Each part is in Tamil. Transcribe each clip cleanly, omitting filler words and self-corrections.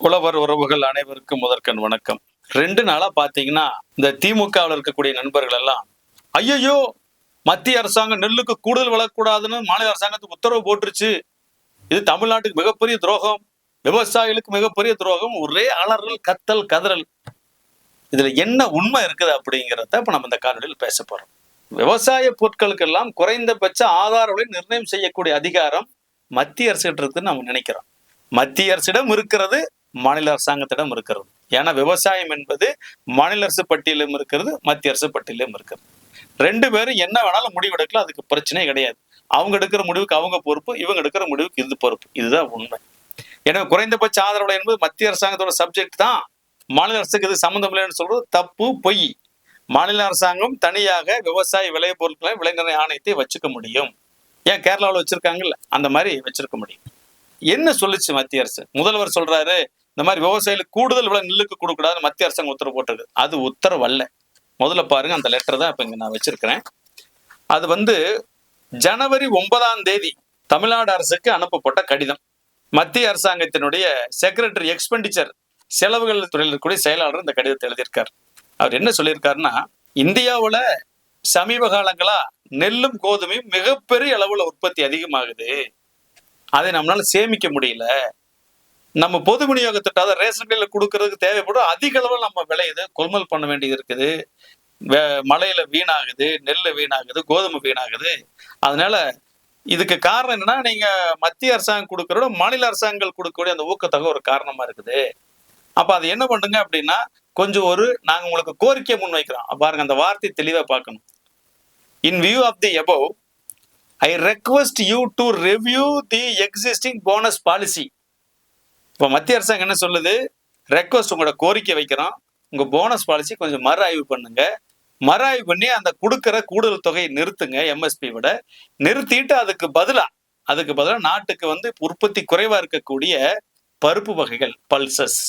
உழவர் உறவுகள் அனைவருக்கும் முதற்கண் வணக்கம். 2 நாளா பாத்தீங்கன்னா இந்த திமுகவில் இருக்கக்கூடிய நண்பர்கள் எல்லாம் ஐயையோ மத்திய அரசாங்கம் நெல்லுக்கு கூடுதல் வளரக்கூடாதுன்னு மாநில அரசாங்கத்துக்கு உத்தரவு போட்டுருச்சு, இது தமிழ்நாட்டுக்கு மிகப்பெரிய துரோகம், விவசாயிகளுக்கு மிகப்பெரிய துரோகம், ஒரே அலறல் கத்தல் கதறல். இதுல என்ன உண்மை இருக்குது அப்படிங்கிறத இப்ப நம்ம இந்த காணொலியில் பேச போறோம். விவசாய பொருட்களுக்கெல்லாம் குறைந்தபட்ச ஆதார விலை நிர்ணயம் செய்யக்கூடிய அதிகாரம் மத்திய அரசு இருக்குன்னு நம்ம நினைக்கிறோம். மத்திய அரசிடம் இருக்கிறது, மாநில அரசாங்கத்திடம் இருக்கிறது. ஏன்னா விவசாயம் என்பது மாநில அரசு பட்டியலும் இருக்கிறது, மத்திய அரசு பட்டியலும் இருக்கிறது. 2 பேரும் என்ன வேணாலும் முடிவு எடுக்கலாம், அதுக்கு பிரச்சனை கிடையாது. அவங்க எடுக்கிற முடிவுக்கு அவங்க பொறுப்பு, இவங்க எடுக்கிற முடிவுக்கு இது பொறுப்பு. இதுதான் உண்மை. எனவே குறைந்தபட்ச ஆதரவு என்பது மத்திய அரசாங்கத்தோட சப்ஜெக்ட் தான். மாநில அரசுக்கு இது சம்மந்தம் இல்லைன்னு சொல்றது தப்பு, பொய். மாநில அரசாங்கம் தனியாக விவசாய விளைபொருட்களை விலை நிர்ணய ஆணையத்தை வச்சுக்க முடியும். ஏன் கேரளாவில் வச்சிருக்காங்கல்ல, அந்த மாதிரி வச்சிருக்க முடியும். என்ன சொல்லுச்சு மத்திய அரசு? முதல்வர் சொல்றாரு இந்த மாதிரி விவசாயிகளுக்கு கூடுதல் விலை நெல்லுக்கு கொடுக்கூடாதுன்னு மத்திய அரசாங்கம் உத்தரவு போட்டிருக்கு. அது உத்தரவு அல்ல. முதல்ல பாருங்க, அந்த லெட்டர் தான் இப்ப இங்க நான் வச்சிருக்கிறேன். அது ஜனவரி 9 தமிழ்நாடு அரசுக்கு அனுப்பப்பட்ட கடிதம். மத்திய அரசாங்கத்தினுடைய செக்ரட்டரி எக்ஸ்பெண்டிச்சர் செலவுகள் துறையில் இருக்கக்கூடிய செயலாளர் இந்த கடிதத்தை எழுதியிருக்கார். அவர் என்ன சொல்லியிருக்காருன்னா, இந்தியாவுல சமீப காலங்களா நெல்லும் கோதுமையும் மிகப்பெரிய அளவுல உற்பத்தி அதிகமாகுது, அதை நம்மளால சேமிக்க முடியல. நம்ம பொது விநியோக திட்டம், அதை ரேஷன் கடையில கொடுக்கறதுக்கு தேவைப்படும் அதிக அளவில் நம்ம விளையுது, கொள்முதல் பண்ண வேண்டியது இருக்குது. மழையில வீணாகுது, நெல் வீணாகுது, கோதுமை வீணாகுது. அதனால இதுக்கு காரணம் என்னன்னா, நீங்க மத்திய அரசாங்கம் கொடுக்கறோட மாநில அரசாங்கங்கள் கொடுக்கக்கூடிய அந்த ஊக்கத்தொகை ஒரு காரணமா இருக்குது. அப்ப அது என்ன பண்ணுங்க அப்படின்னா, கொஞ்சம் நாங்க உங்களுக்கு கோரிக்கை முன் வைக்கிறோம். பாருங்க, அந்த வார்த்தை தெளிவா பார்க்கணும். In view of the above, I request you to review the existing bonus policy. இப்போ மத்திய அரசாங்கம் என்ன சொல்லுது? ரெக்வஸ்ட், உங்களோட கோரிக்கை வைக்கிறோம், உங்க போனஸ் பாலிசி கொஞ்சம் மறு ஆய்வு பண்ணுங்க. மறு ஆய்வு பண்ணி அந்த கொடுக்கிற கூடுதல் தொகையை நிறுத்துங்க, எம்எஸ்பி விட நிறுத்திட்டு அதுக்கு பதிலா நாட்டுக்கு உற்பத்தி குறைவா இருக்கக்கூடிய பருப்பு வகைகள், பல்சஸ்,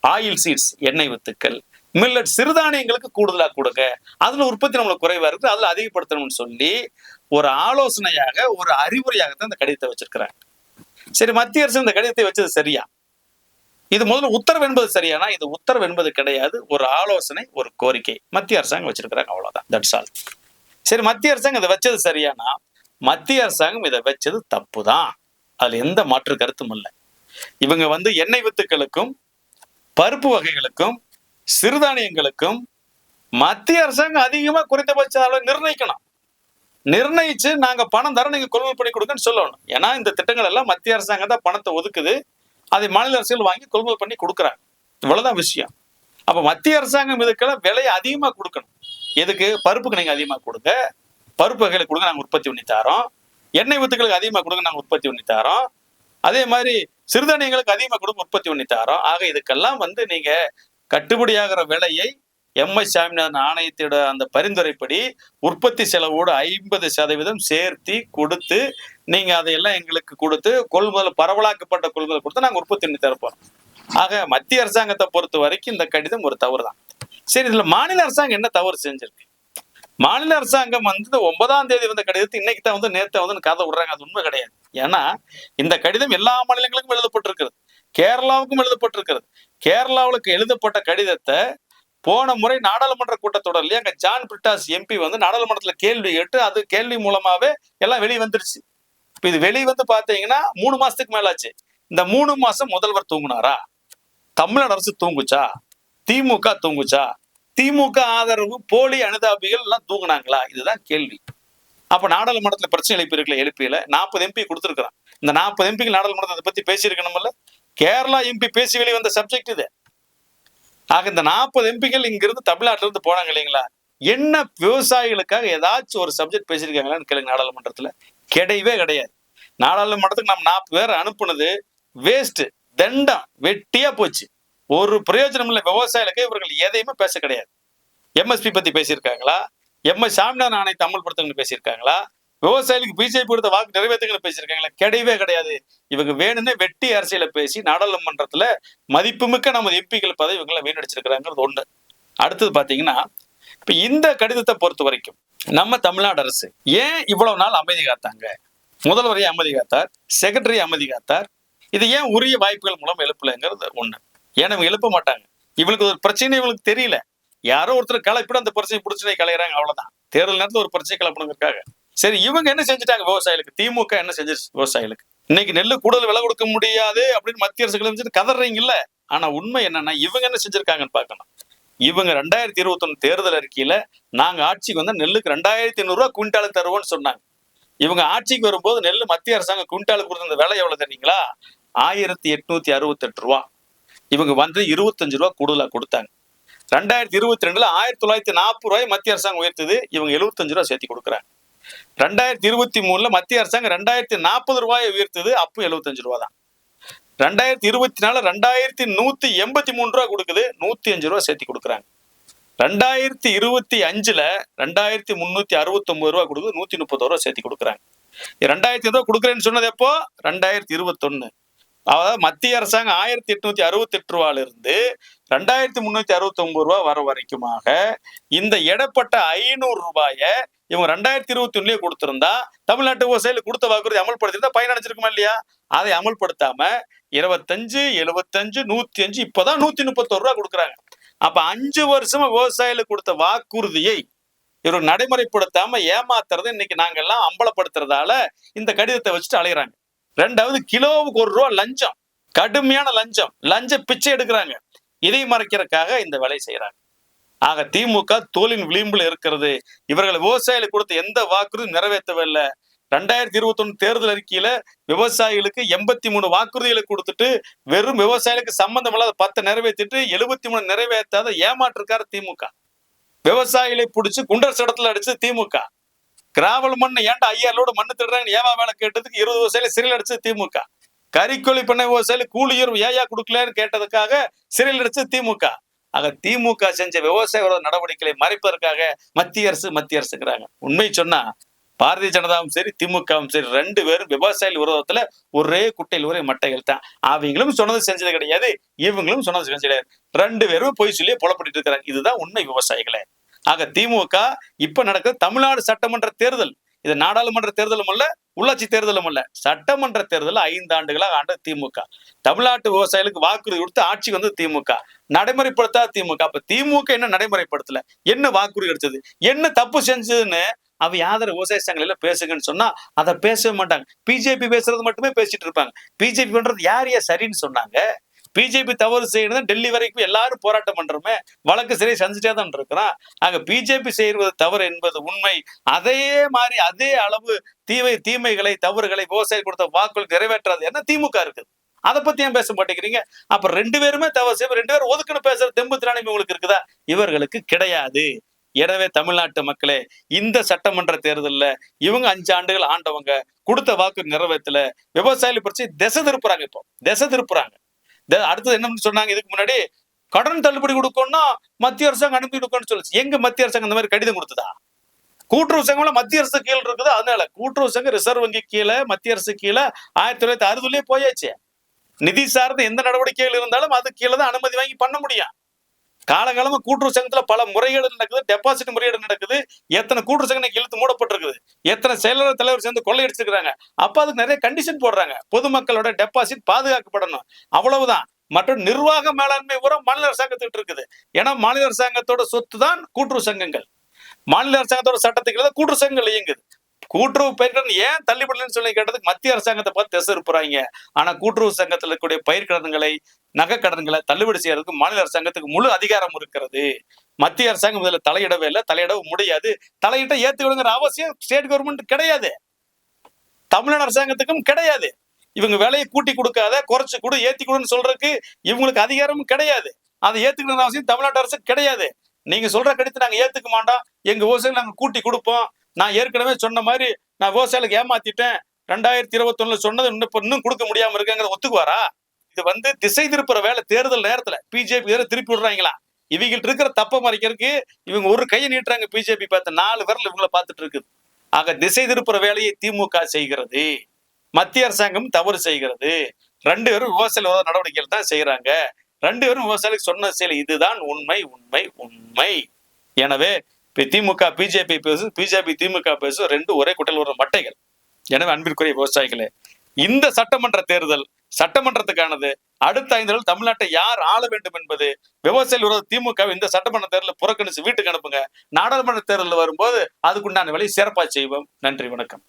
ஆயில் சீட்ஸ், எண்ணெய் வித்துக்கள், மில்லட், சிறுதானியங்களுக்கு கூடுதலா கொடுங்க. அதுல உற்பத்தி நம்மளுக்கு குறைவா இருக்கு, அதுல அதிகப்படுத்தணும்னு சொல்லி ஒரு ஆலோசனையாக, ஒரு அறிவுரையாகத்தான் இந்த கடிதத்தை வச்சிருக்கிறாங்க. சரி, மத்திய அரசு இந்த கடிதத்தை வச்சது சரியா? இது முதல்ல உத்தரவு என்பது சரியானா? இது உத்தரவு என்பது கிடையாது, ஒரு ஆலோசனை, ஒரு கோரிக்கை மத்திய அரசாங்கம் வச்சிருக்கிறாங்க, அவ்வளவுதான். That's all. சரி, மத்திய அரசாங்கம் இதை வச்சது சரியானா? மத்திய அரசாங்கம் இதை வச்சது தப்பு தான். அதுல எந்த மாற்று கருத்தும் இல்லை. இவங்க எண்ணெய் வித்துக்களுக்கும் பருப்பு வகைகளுக்கும் சிறுதானியங்களுக்கும் மத்திய அரசாங்கம் அதிகமா குறைந்தபட்ச அளவு நிர்ணயிக்கணும். நிர்ணயிச்சு நாங்க பணம் தர, நீங்க கொள்முதல் பண்ணி கொடுங்கன்னு சொல்லணும். ஏன்னா இந்த திட்டங்கள் எல்லாம் மத்திய அரசாங்கம் தான் பணத்தை ஒதுக்குது, அதை மாநில அரசுகள் வாங்கி கொள்முதல் பண்ணி கொடுக்குறாங்க. இவ்வளவுதான் விஷயம். அப்ப மத்திய அரசாங்கம் இதுக்கெல்லாம் விலையை அதிகமா கொடுக்கணும். எதுக்கு? பருப்புக்கு நீங்க அதிகமா கொடுங்க, பருப்பு வகைகளுக்கு கொடுங்க, நாங்க உற்பத்தி பண்ணி தரோம். எண்ணெய் வித்துக்களுக்கு அதிகமா கொடுங்க, நாங்க உற்பத்தி பண்ணி தரோம். அதே மாதிரி சிறுதானியங்களுக்கு அதிகமா கொடுங்க, உற்பத்தி பண்ணி தரோம். ஆக இதுக்கெல்லாம் நீங்க கட்டுப்படியாகிற விலையை எம்எஸ் சாமிநாதன் ஆணையத்தோட அந்த பரிந்துரைப்படி உற்பத்தி செலவோடு 50% சேர்த்தி கொடுத்து, நீங்க அதையெல்லாம் எங்களுக்கு கொடுத்து கொள்முதல், பரவலாக்கப்பட்ட கொள்முதல் கொடுத்து நாங்க உற்பத்தி பண்ணி தரப்போம். ஆக மத்திய அரசாங்கத்தை பொறுத்த வரைக்கும் இந்த கடிதம் ஒரு தவறு தான். சரி, இதுல மாநில அரசாங்கம் என்ன தவறு செஞ்சிருக்கு? மாநில அரசாங்கம் 9 வந்த கடிதத்தை இன்னைக்கு தான் நேற்று கதை விடுறாங்க. அது உண்மை கிடையாது. ஏன்னா இந்த கடிதம் எல்லா மாநிலங்களுக்கும் எழுதப்பட்டிருக்கிறது, கேரளாவுக்கும் எழுதப்பட்டிருக்கிறது. கேரளாவுக்கு எழுதப்பட்ட கடிதத்தை போன முறை நாடாளுமன்ற கூட்டத்தொடர்லயே அங்க ஜான் பிரிட்டாஸ் எம்பி நாடாளுமன்றத்துல கேள்வி கேட்டு, அது கேள்வி மூலமாவே எல்லாம் வெளியே வந்துருச்சு. இப்ப இது வெளியே பாத்தீங்கன்னா 3 மாசத்துக்கு மேலாச்சு. இந்த 3 மாசம் முதல்வர் தூங்குனாரா? தமிழ்நாடு அரசு தூங்குச்சா? திமுக தூங்குச்சா? திமுக ஆதரவு போலி அனுதாபிகள் எல்லாம் தூங்குனாங்களா? இதுதான் கேள்வி. அப்ப நாடாளுமன்றத்துல பிரச்சனை எழுப்பியல 40 எம்பி கொடுத்திருக்கிறான். இந்த 40 எம்பிகள் நாடாளுமன்றத்தை பத்தி பேசியிருக்கணும்ல. கேரளா எம்பி பேசி வெளியே வந்த சப்ஜெக்ட் இது. ஆக இந்த 40 எம்பிகள் இங்கிருந்து தமிழ்நாட்டில இருந்து போனாங்க இல்லைங்களா, என்ன விவசாயிகளுக்காக ஏதாச்சும் ஒரு சப்ஜெக்ட் பேசியிருக்காங்களான்னு கேளுங்க நாடாளுமன்றத்துல. கிடையவே கிடையாது. நாடாளுமன்றத்துக்கு நம்ம 40 பேர் அனுப்புனது வேஸ்ட், தண்டம், வெட்டியா போச்சு. ஒரு பிரயோஜனம் இல்லை. விவசாயிகளுக்கு இவர்கள் எதையுமே பேச கிடையாது. எம்எஸ்பி பத்தி பேசியிருக்காங்களா? எம்எஸ் சாமிநாதன் ஆணையத்தை அமல்படுத்துங்கன்னு பேசியிருக்காங்களா? விவசாயிகளுக்கு பிஜேபி கொடுத்த வாக்கு நிறைவேற்றுங்களை பேசியிருக்காங்களா? கிடையவே கிடையாது. இவங்க வேணும்னே வெட்டி அரசியல பேசி நாடாளுமன்றத்துல மதிப்புமிக்க நமது எம்பிக்கள் பதவி இவங்களை வீணடிச்சிருக்கிறாங்கிறது ஒண்ணு. அடுத்தது பாத்தீங்கன்னா, இப்ப இந்த கடிதத்தை பொறுத்த வரைக்கும் நம்ம தமிழ்நாடு அரசு ஏன் இவ்வளவு நாள் அமைதி காத்தாங்க? முதல்வரையே அமைதி காத்தார், செக்ரட்டரி அமைதி காத்தார், இது ஏன் உரிய வாய்ப்புகள் மூலம் எழுப்பலைங்கிறது ஒண்ணு. ஏன்னா இவங்க எழுப்ப மாட்டாங்க. இவங்களுக்கு ஒரு பிரச்சனை இவங்களுக்கு தெரியல. யாரோ ஒருத்தர் கலப்பிட அந்த பிரச்சனை கலையறாங்க, அவ்வளவுதான். தேர்தல் நேரத்துல ஒரு பிரச்சனை கலப்பணுங்கிறதுக்காக. சரி, இவங்க என்ன செஞ்சுட்டாங்க விவசாயிகளுக்கு? திமுக என்ன செஞ்சிருச்சு விவசாயிகளுக்கு? இன்னைக்கு நெல்லு கூடுதல் விலை கொடுக்க முடியாது அப்படின்னு மத்திய அரசு கிளம்பிட்டு கதறீங்கல்ல. ஆனா உண்மை என்னன்னா இவங்க என்ன செஞ்சிருக்காங்கன்னு பார்க்கணும். இவங்க 2021 தேர்தல் அறிக்கையில நாங்க ஆட்சிக்கு வந்தா நெல்லுக்கு 2500 ரூபாய் குவிண்டாலுக்கு தருவோம்னு சொன்னாங்க. இவங்க ஆட்சிக்கு வரும்போது நெல்லு மத்திய அரசாங்கம் குவிண்டாலுக்கு கொடுத்த விலை எவ்வளவு தெரியுங்களா? 1868 ரூபா. இவங்க வந்து 25 ரூபா கூடுதலா கொடுத்தாங்க. 2022 1940 ரூபாய் மத்திய அரசாங்கம் உயர்த்தது, இவங்க 75 ரூபாய் சேர்த்து கொடுக்குறாங்க. 2023 மத்திய அரசாங்கம் 2040 ரூபாயை உயர்த்தது, அப்போ 75 ரூபா தான். 2024 2183 ரூபாய் கொடுக்குது, 105 ரூபாய் சேர்த்து கொடுக்குறாங்க. 2025 2369 ரூபாய் கொடுக்குது, 130 ரூபாய் சேர்த்து கொடுக்குறாங்க. 2000 ரூபாய் கொடுக்குறேன்னு சொன்னது எப்போ? 2021. அதாவது மத்திய அரசாங்கம் 1868 ரூபாயில இருந்து 2369 ரூபாய் வர வரைக்குமாக இந்த எடப்பட்ட 500 ரூபாய இவங்க 2021 கொடுத்திருந்தா தமிழ்நாட்டு விவசாயிகளுக்கு கொடுத்த வாக்குறுதி அமல்படுத்திருந்தா பயனடைஞ்சிருக்குமா இல்லையா? அதை அமல்படுத்தாம 25, 75, 105, இப்பதான் 131 ரூபாய் கொடுக்குறாங்க. அப்ப 5 வருஷமா விவசாயிகளுக்கு கொடுத்த வாக்குறுதியை இவருக்கு நடைமுறைப்படுத்தாம ஏமாத்துறது இன்னைக்கு நாங்க எல்லாம் அம்பலப்படுத்துறதால இந்த கடிதத்தை வச்சுட்டு அலையிறாங்க. ரெண்டாவது, கிலோவுக்கு 1 ரூபா லஞ்சம், கடுமையான லஞ்ச பிச்சை எடுக்கிறாங்க. இதை மறைக்கிறதுக்காக இந்த வேலை செய்யறாங்க. ஆக திமுக தோலின் விளிம்பில் இருக்கிறது. இவர்கள் விவசாயிகளுக்கு கொடுத்த எந்த வாக்குறுதியும் நிறைவேற்றவே இல்லை. 2021 தேர்தல் அறிக்கையில விவசாயிகளுக்கு 83 வாக்குறுதிகளை கொடுத்துட்டு வெறும் விவசாயிகளுக்கு சம்பந்தம் இல்லாத 10 நிறைவேற்றிட்டு 73 நிறைவேற்றாத ஏமாற்றிருக்காரு திமுக. விவசாயிகளை பிடிச்சு குண்டர் சடத்துல அடிச்சு திமுக. கிராவல் மண் ஏன்டா 5000 லோடு மண்ணு திடுறாங்க ஏவா வேலை கேட்டதுக்கு 20 விவசாயிகளை சிறையில் அடிச்சது திமுக. கறிக்கொல்லி பண்ண விவசாயிகள் கூலி உயர்வு ஏயா கொடுக்கலன்னு கேட்டதுக்காக சிறையில் அடிச்சது திமுக. ஆக திமுக செஞ்ச விவசாய நடவடிக்கைகளை மறைப்பதற்காக மத்திய அரசுங்கிறாங்க. உண்மை சொன்னா பாரதிய ஜனதாவும் சரி திமுகவும் சரி 2 பேரும் விவசாயிகள் விரோதத்துல ஒரே குட்டையில் ஒரே மட்டைகள் தான். அவங்களும் சொன்னது செஞ்சது கிடையாது, இவங்களும் சொன்னது செஞ்சது கிடையாது. 2 பேரும் பொய் சொல்லி புலப்பட்டு இருக்கிறாங்க. இதுதான் உண்மை விவசாயிகளே. ஆக திமுக இப்ப நடக்குது தமிழ்நாடு சட்டமன்ற தேர்தல். இது நாடாளுமன்ற தேர்தலும் அல்ல, உள்ளாட்சி தேர்தலும் அல்ல, சட்டமன்ற தேர்தல் 5 ஆண்டுகளாக ஆண்ட திமுக. தமிழ்நாட்டு விவசாயிகளுக்கு வாக்குறுதி கொடுத்து ஆட்சி வந்து திமுக, நடைமுறைப்படுத்தாத திமுக. அப்ப திமுக என்ன நடைமுறைப்படுத்தல, என்ன வாக்குறுதி கிடைச்சது, என்ன தப்பு செஞ்சதுன்னு அவ யாதர விவசாய சங்கங்கள பேசுங்கன்னு சொன்னா அதை பேசவே மாட்டாங்க. பிஜேபி பேசுறது மட்டுமே பேசிட்டு இருப்பாங்க. பிஜேபி பண்றது யார் சரின்னு சொன்னாங்க? பிஜேபி தவறு செய்யணும் டெல்லி வரைக்கும் எல்லாரும் போராட்டம் பண்றோமே, வழக்கு சரியை செஞ்சுட்டே தான் இருக்கிறோம். ஆக பிஜேபி செய்வது தவறு என்பது உண்மை. அதே மாதிரி அதே அளவு தீமைகளை தவறுகளை விவசாயி கொடுத்த வாக்குகள் நிறைவேற்றாது என்ன திமுக இருக்குது. அதை பத்தி ஏன் பேச மாட்டேங்கிறீங்க? அப்ப 2 பேருமே தவறு செய்ய 2 பேரும் ஒதுக்குன்னு பேசுற தெம்பு திராணி உங்களுக்கு இருக்குதா? இவர்களுக்கு கிடையாது. எனவே தமிழ்நாட்டு மக்களே, இந்த சட்டமன்ற தேர்தலில் இவங்க 5 ஆண்டுகள் ஆண்டவங்க கொடுத்த வாக்கு நிறைவேற்றல, விவசாயிகள் பிரச்சனை திசை திருப்புறாங்க. இப்போ திசை திருப்புறாங்க. அடுத்தது என்ன சொன்னாங்க? இதுக்கு முன்னாடி கடன் தள்ளுபடி கொடுக்கணும்னா மத்திய அரசாங்கம் அனுப்பி கொடுக்கணும்னு சொல்லுச்சு. எங்க மத்திய அரசாங்கம் இந்த மாதிரி கடிதம் கொடுத்ததா? கூட்டுறவு சங்கம் மத்திய அரசு கீழே இருக்குது. அதனால கூட்டுறவு சங்கம் ரிசர்வ் வங்கி கீழே, மத்திய அரசு கீழே 1960 போயாச்சு. நிதி சார்ந்த எந்த நடவடிக்கைகள் இருந்தாலும் அது கீழே தான் அனுமதி வாங்கி பண்ண முடியும். காலகாலமா கூட்டுறவு சங்கத்துல பல முறைகேடு நடக்குது, டெபாசிட் முறைகேடு நடக்குது. எத்தனை கூட்டுறவு சங்கம் இழுத்து மூடப்பட்டிருக்குது, எத்தனை செயலாளர் தலைவர் சேர்ந்து கொள்ளையடிச்சிருக்காங்க. அப்ப அதுக்கு நிறைய கண்டிஷன் போடுறாங்க. பொதுமக்களோட டெபாசிட் பாதுகாக்கப்படணும், அவ்வளவுதான். மற்றும் நிர்வாக மேலாண்மை உரம் மாநில அரசாங்கத்துக்கு இருக்குது. ஏன்னா மாநில அரசாங்கத்தோட சொத்து தான் கூட்டுறவு சங்கங்கள். மாநில அரசாங்கத்தோட சட்டத்துக்கு கூட்டுறவு சங்கங்கள் இயங்குது. கூட்டுறவு பயிர்கடன் ஏன் தள்ளுபடின்னு சொல்லி கேட்டதுக்கு மத்திய அரசாங்கத்தை பார்த்து திசை இருப்புறாங்க. ஆனா கூட்டுறவு சங்கத்தில் இருக்கக்கூடிய பயிர்கடன்களை, நகை கடன்களை தள்ளுபடி செய்யறதுக்கு மாநில அரசாங்கத்துக்கு முழு அதிகாரம் இருக்கிறது. மத்திய அரசாங்கம் இதுல தலையிடவே இல்லை, தலையிடவும் முடியாது. தலையிட்ட ஏத்துக்கணுங்கிற அவசியம் ஸ்டேட் கவர்மெண்ட் கிடையாது, தமிழ்நாடு அரசாங்கத்துக்கும் கிடையாது. இவங்க விலையை கூட்டி கொடுக்காத, குறைச்சு கொடு, ஏத்தி கொடுன்னு சொல்றதுக்கு இவங்களுக்கு அதிகாரமும் கிடையாது. அதை ஏத்துக்கணுங்கிற அவசியம் தமிழ்நாட்டு அரசு கிடையாது. நீங்க சொல்ற கடிதத்தை நாங்க ஏத்துக்க மாட்டோம், எங்க விவசாயிகள் நாங்க கூட்டி கொடுப்போம். நான் ஏற்கனவே சொன்ன மாதிரி நான் விவசாயிகளுக்கு ஏமாத்திட்டேன், 2021 சொன்னது இன்னும் கொடுக்க முடியாம இருக்காங்கிறத ஒத்துக்குவாரா? இது வந்து திசை திருப்புற வேலை. தேர்தல் நேரத்துல பிஜேபி திருப்பி விடுறாங்களா? இவங்கள்ட்ட இருக்கிற தப்ப மறைக்கிறதுக்கு இவங்க ஒரு கையை நீட்டுறாங்க. பிஜேபி பார்த்து 4 விரல் இவங்களை பார்த்துட்டு இருக்குது. ஆக திசை திருப்புற வேலையை திமுக செய்கிறது, மத்திய அரசாங்கம் தவறு செய்கிறது. 2 பேரும் விவசாய நடவடிக்கைகள் தான் செய்யறாங்க. 2 பேரும் விவசாயிகளுக்கு சொன்ன செயல். இதுதான் உண்மை உண்மை உண்மை. எனவே திமுக பிஜேபி பேசும், பிஜேபி திமுக பேசும், 2 ஒரே குட்டையில் வர மட்டைகள். எனவே அன்பிற்குரிய விவசாயிகளே, இந்த சட்டமன்ற தேர்தல் சட்டமன்றத்துக்கானது. அடுத்த 5 நாள் தமிழ்நாட்டை யார் ஆள வேண்டும் என்பது விவசாய விரோத திமுக இந்த சட்டமன்ற தேர்தலில் புறக்கணிச்சு வீட்டுக்கு அனுப்புங்க. நாடாளுமன்ற தேர்தலில் வரும்போது அதுக்குண்டான வேலையை சிறப்பா செய்வோம். நன்றி, வணக்கம்.